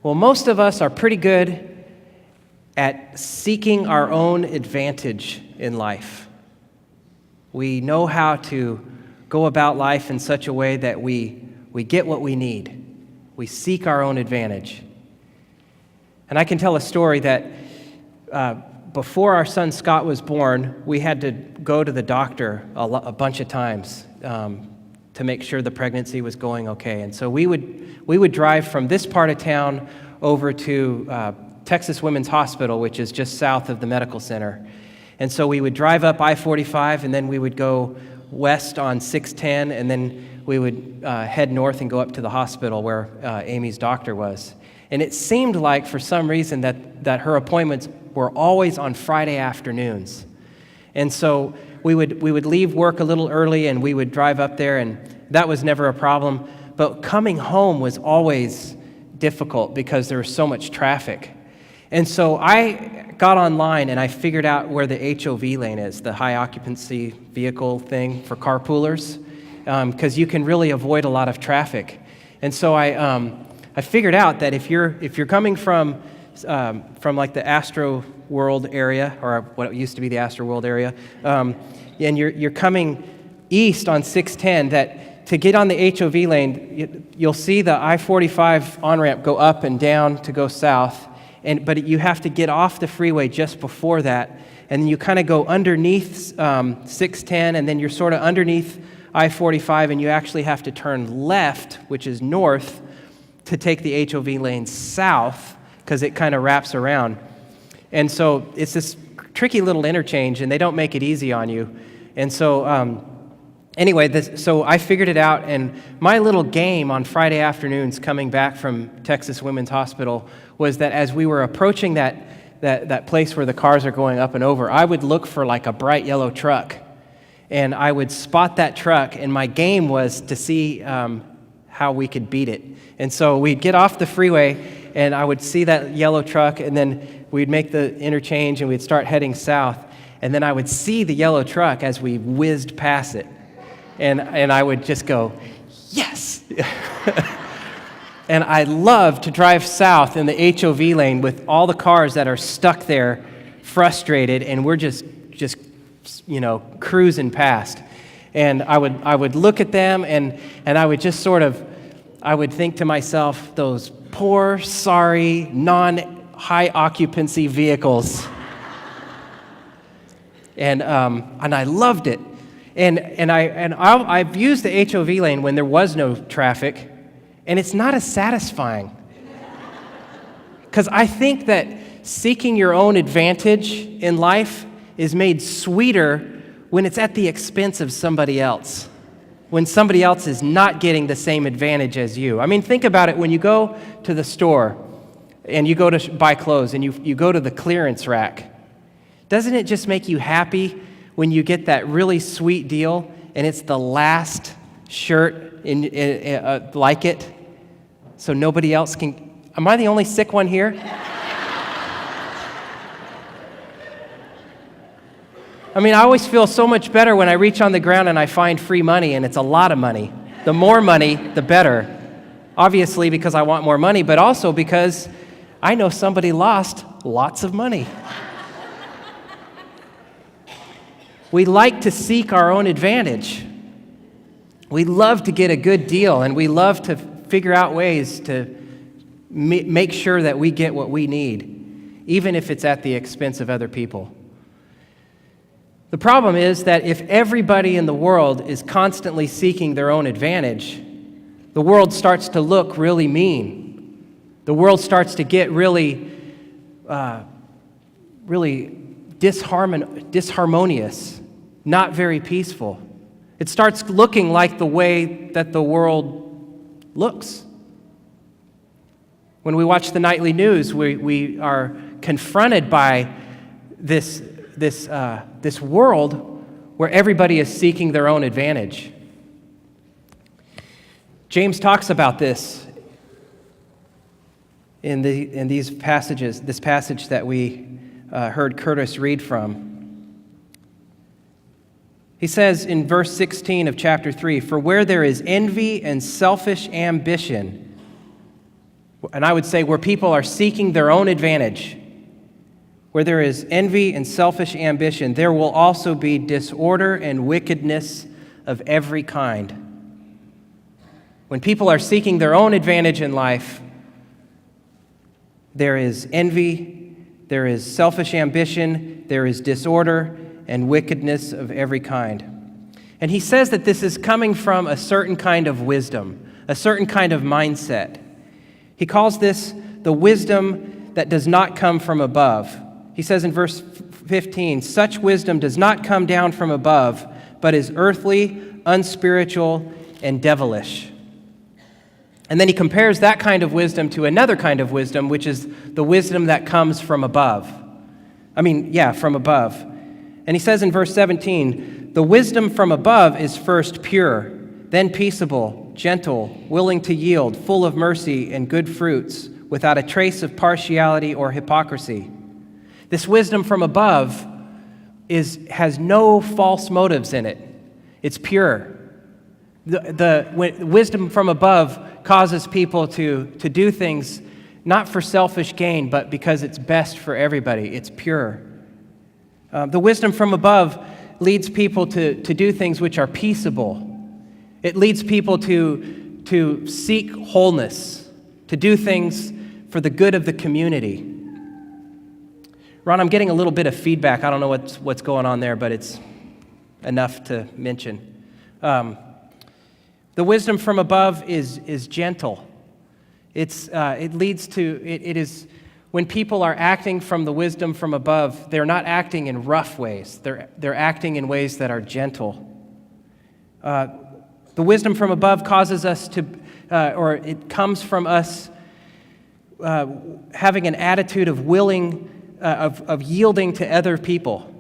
Well, most of us are pretty good at seeking our own advantage in life. We know how to go about life in such a way that we get what we need. We seek our own advantage. And I can tell a story that before our son Scott was born, we had to go to the doctor a bunch of times to make sure the pregnancy was going okay. And so we would drive from this part of town over to Texas Women's Hospital, which is just south of the medical center. And so we would drive up I-45, and then we would go west on 610, and then we would head north and go up to the hospital where Amy's doctor was. And it seemed like, for some reason, that her appointments were always on Friday afternoons. And so we would leave work a little early, and we would drive up there, and that was never a problem. But coming home was always difficult because there was so much traffic. And so I got online, and I figured out where the HOV lane is, the high occupancy vehicle thing for carpoolers, because you can really avoid a lot of traffic. And so I figured out that if you're coming from like the Astro World area, or what used to be the Astro World area, and you're coming east on 610, that to get on the HOV lane, you'll see the I-45 on-ramp go up and down to go south, but you have to get off the freeway just before that, and then you kind of go underneath 610, and then you're sort of underneath I-45, and you actually have to turn left, which is north, to take the HOV lane south, because it kind of wraps around. And so it's this tricky little interchange, and they don't make it easy on you. And so so I figured it out, and my little game on Friday afternoons coming back from Texas Women's Hospital was that as we were approaching that place where the cars are going up and over, I would look for like a bright yellow truck, and I would spot that truck, and my game was to see how we could beat it. And so we'd get off the freeway, and I would see that yellow truck, and then we'd make the interchange, and we'd start heading south, and then I would see the yellow truck as we whizzed past it, and I would just go, yes! And I love to drive south in the HOV lane with all the cars that are stuck there, frustrated, and we're just cruising past. And I would look at them, and I would just I would think to myself, those poor, sorry, non-high occupancy vehicles. And I loved it. And I've used the HOV lane when there was no traffic, and it's not as satisfying. Because I think that seeking your own advantage in life is made sweeter when it's at the expense of somebody else, when somebody else is not getting the same advantage as you. I mean, think about it. When you go to the store and you go to buy clothes and you go to the clearance rack, doesn't it just make you happy when you get that really sweet deal and it's the last shirt like it, so nobody else can? Am I the only sick one here? I mean, I always feel so much better when I reach on the ground and I find free money, and it's a lot of money. The more money, the better. Obviously, because I want more money, but also because I know somebody lost lots of money. We like to seek our own advantage. We love to get a good deal, and we love to figure out ways to make sure that we get what we need, even if it's at the expense of other people. The problem is that if everybody in the world is constantly seeking their own advantage, the world starts to look really mean. The world starts to get really disharmonious, not very peaceful. It starts looking like the way that the world looks. When we watch the nightly news, we are confronted by this world where everybody is seeking their own advantage. James talks about this in these passages, this passage that we heard Curtis read from. He says in verse 16 of chapter 3, "For where there is envy and selfish ambition," and I would say where people are seeking their own advantage, where there is envy and selfish ambition, there will also be disorder and wickedness of every kind. When people are seeking their own advantage in life, there is envy, there is selfish ambition, there is disorder and wickedness of every kind. And he says that this is coming from a certain kind of wisdom, a certain kind of mindset. He calls this the wisdom that does not come from above. He says in verse 15, such wisdom does not come down from above, but is earthly, unspiritual, and devilish. And then he compares that kind of wisdom to another kind of wisdom, which is the wisdom that comes from above. From above. And he says in verse 17, the wisdom from above is first pure, then peaceable, gentle, willing to yield, full of mercy and good fruits, without a trace of partiality or hypocrisy. This wisdom from above has no false motives in it. It's pure. The wisdom from above causes people to do things not for selfish gain, but because it's best for everybody. It's pure. The wisdom from above leads people to do things which are peaceable. It leads people to seek wholeness, to do things for the good of the community. Ron, I'm getting a little bit of feedback. I don't know what's going on there, but it's enough to mention. The wisdom from above is gentle. It leads to, it is, when people are acting from the wisdom from above, they're not acting in rough ways. They're acting in ways that are gentle. The wisdom from above causes us to, or it comes from us having an attitude of yielding to other people.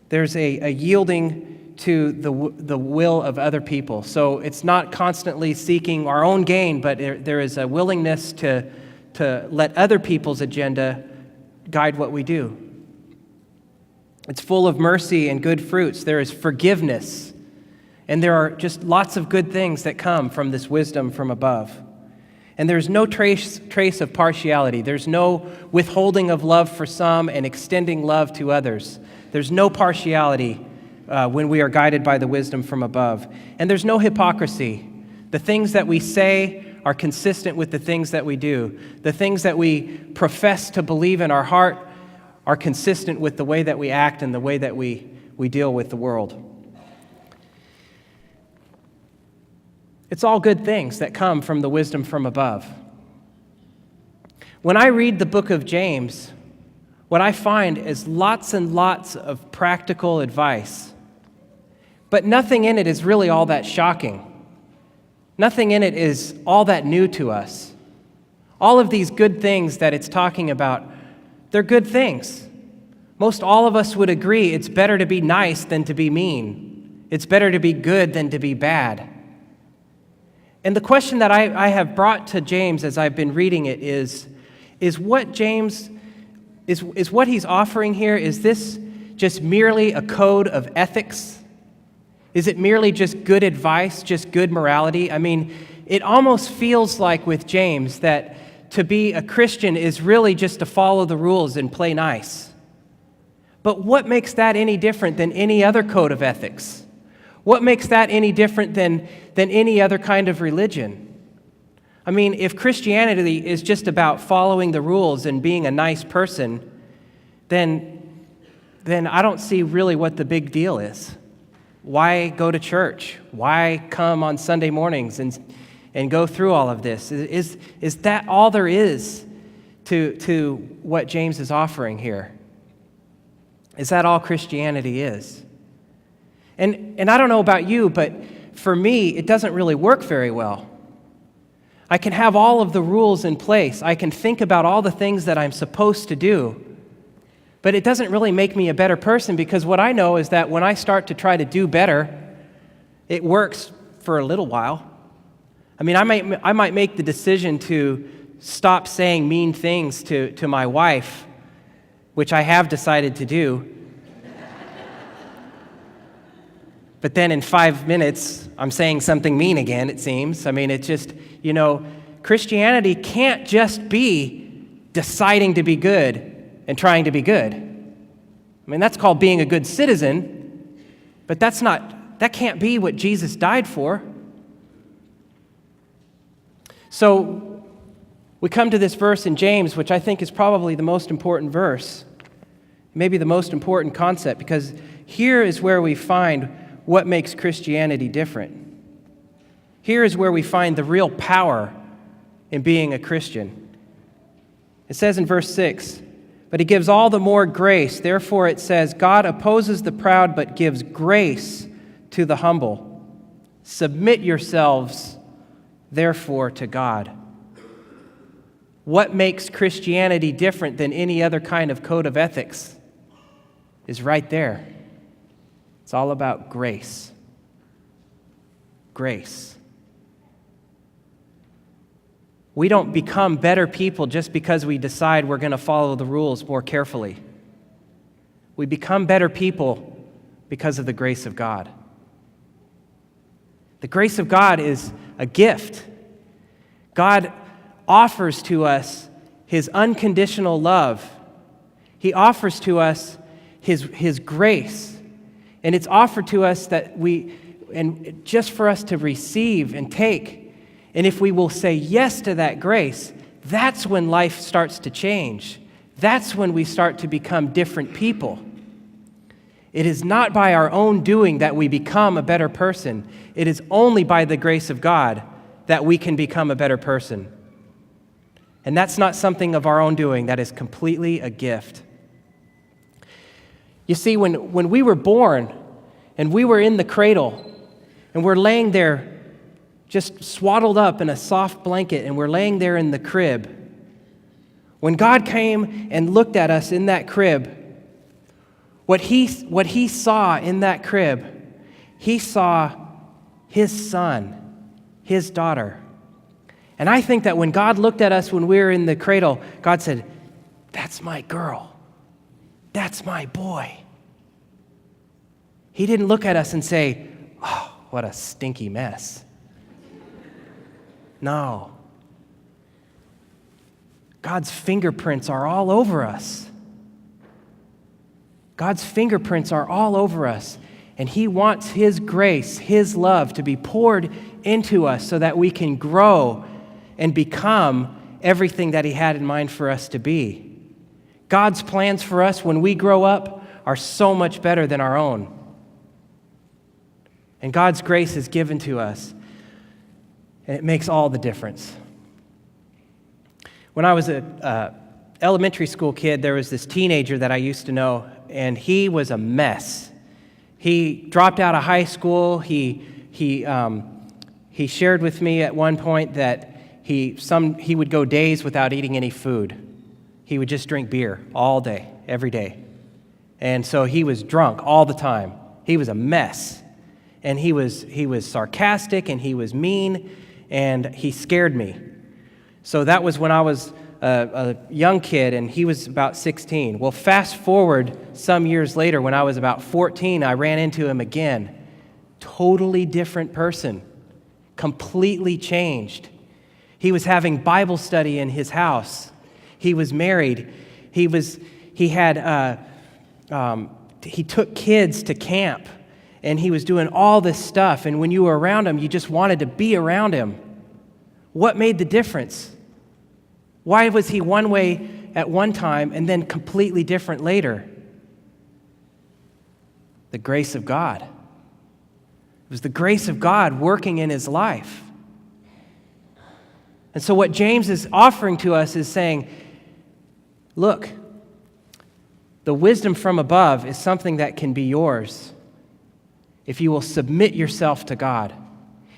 There's a yielding to the will of other people. So it's not constantly seeking our own gain, but there is a willingness to let other people's agenda guide what we do. It's full of mercy and good fruits. There is forgiveness. And there are just lots of good things that come from this wisdom from above. And there's no trace of partiality. There's no withholding of love for some and extending love to others. There's no partiality when we are guided by the wisdom from above. And there's no hypocrisy. The things that we say are consistent with the things that we do. The things that we profess to believe in our heart are consistent with the way that we act and the way that we deal with the world. It's all good things that come from the wisdom from above. When I read the book of James, what I find is lots and lots of practical advice. But nothing in it is really all that shocking. Nothing in it is all that new to us. All of these good things that it's talking about, they're good things. Most all of us would agree it's better to be nice than to be mean. It's better to be good than to be bad. And the question that I have brought to James as I've been reading it is what James, is what he's offering here, is this just merely a code of ethics? Is it merely just good advice, just good morality? I mean, it almost feels like with James that to be a Christian is really just to follow the rules and play nice. But what makes that any different than any other code of ethics? What makes that any different than any other kind of religion? I mean, if Christianity is just about following the rules and being a nice person, then I don't see really what the big deal is. Why go to church? Why come on Sunday mornings and go through all of this? Is that all there is to what James is offering here? Is that all Christianity is? And I don't know about you, but for me, it doesn't really work very well. I can have all of the rules in place. I can think about all the things that I'm supposed to do. But it doesn't really make me a better person, because what I know is that when I start to try to do better, it works for a little while. I mean, I might make the decision to stop saying mean things to my wife, which I have decided to do. But then in 5 minutes, I'm saying something mean again, it seems. I mean, it's just, Christianity can't just be deciding to be good and trying to be good. I mean, that's called being a good citizen, but that can't be what Jesus died for. So we come to this verse in James, which I think is probably the most important verse, maybe the most important concept, because here is where we find what makes Christianity different. Here is where we find the real power in being a Christian. It says in verse 6, "But he gives all the more grace. Therefore it says, God opposes the proud, but gives grace to the humble. Submit yourselves, therefore, to God." What makes Christianity different than any other kind of code of ethics is right there. It's all about grace. Grace. We don't become better people just because we decide we're going to follow the rules more carefully. We become better people because of the grace of God. The grace of God is a gift. God offers to us his unconditional love. He offers to us his grace. And it's offered to us and just for us to receive and take. And if we will say yes to that grace, that's when life starts to change. That's when we start to become different people. It is not by our own doing that we become a better person. It is only by the grace of God that we can become a better person. And that's not something of our own doing. That is completely a gift. You see, when we were born and we were in the cradle and we're laying there just swaddled up in a soft blanket and we're laying there in the crib, when God came and looked at us in that crib, what he saw in that crib, he saw his son, his daughter. And I think that when God looked at us when we were in the cradle, God said, "That's my girl. That's my boy." He didn't look at us and say, "Oh, what a stinky mess." No. God's fingerprints are all over us. God's fingerprints are all over us. And he wants his grace, his love to be poured into us so that we can grow and become everything that he had in mind for us to be. God's plans for us when we grow up are so much better than our own. And God's grace is given to us, and it makes all the difference. When I was an elementary school kid, there was this teenager that I used to know, and he was a mess. He dropped out of high school. He shared with me at one point that he would go days without eating any food. He would just drink beer all day, every day. And so he was drunk all the time. He was a mess. And he was sarcastic and he was mean and he scared me. So that was when I was a young kid and he was about 16. Well, fast forward some years later when I was about 14, I ran into him again. Totally different person. Completely changed. He was having Bible study in his house. He was married. He took kids to camp, and he was doing all this stuff. And when you were around him, you just wanted to be around him. What made the difference? Why was he one way at one time and then completely different later? The grace of God. It was the grace of God working in his life. And so what James is offering to us is saying, look, the wisdom from above is something that can be yours if you will submit yourself to God.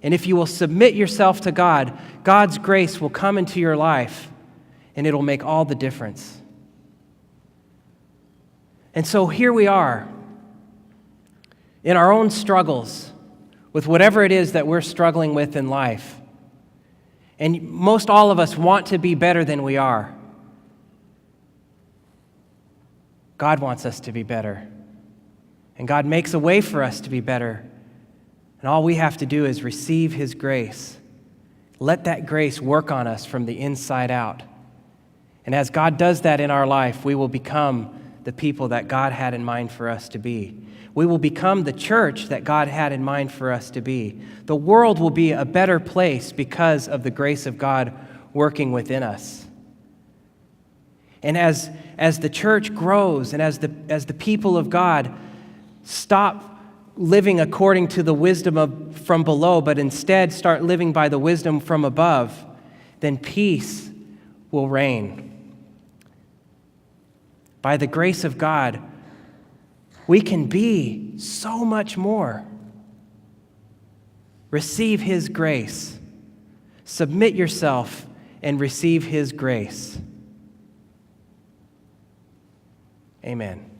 And if you will submit yourself to God, God's grace will come into your life and it'll make all the difference. And so here we are in our own struggles with whatever it is that we're struggling with in life. And most all of us want to be better than we are. God wants us to be better. And God makes a way for us to be better. And all we have to do is receive his grace. Let that grace work on us from the inside out. And as God does that in our life, we will become the people that God had in mind for us to be. We will become the church that God had in mind for us to be. The world will be a better place because of the grace of God working within us. And as the church grows and as the people of God stop living according to the wisdom from below, but instead start living by the wisdom from above, then peace will reign. By the grace of God, we can be so much more. Receive His grace. Submit yourself and receive His grace. Amen.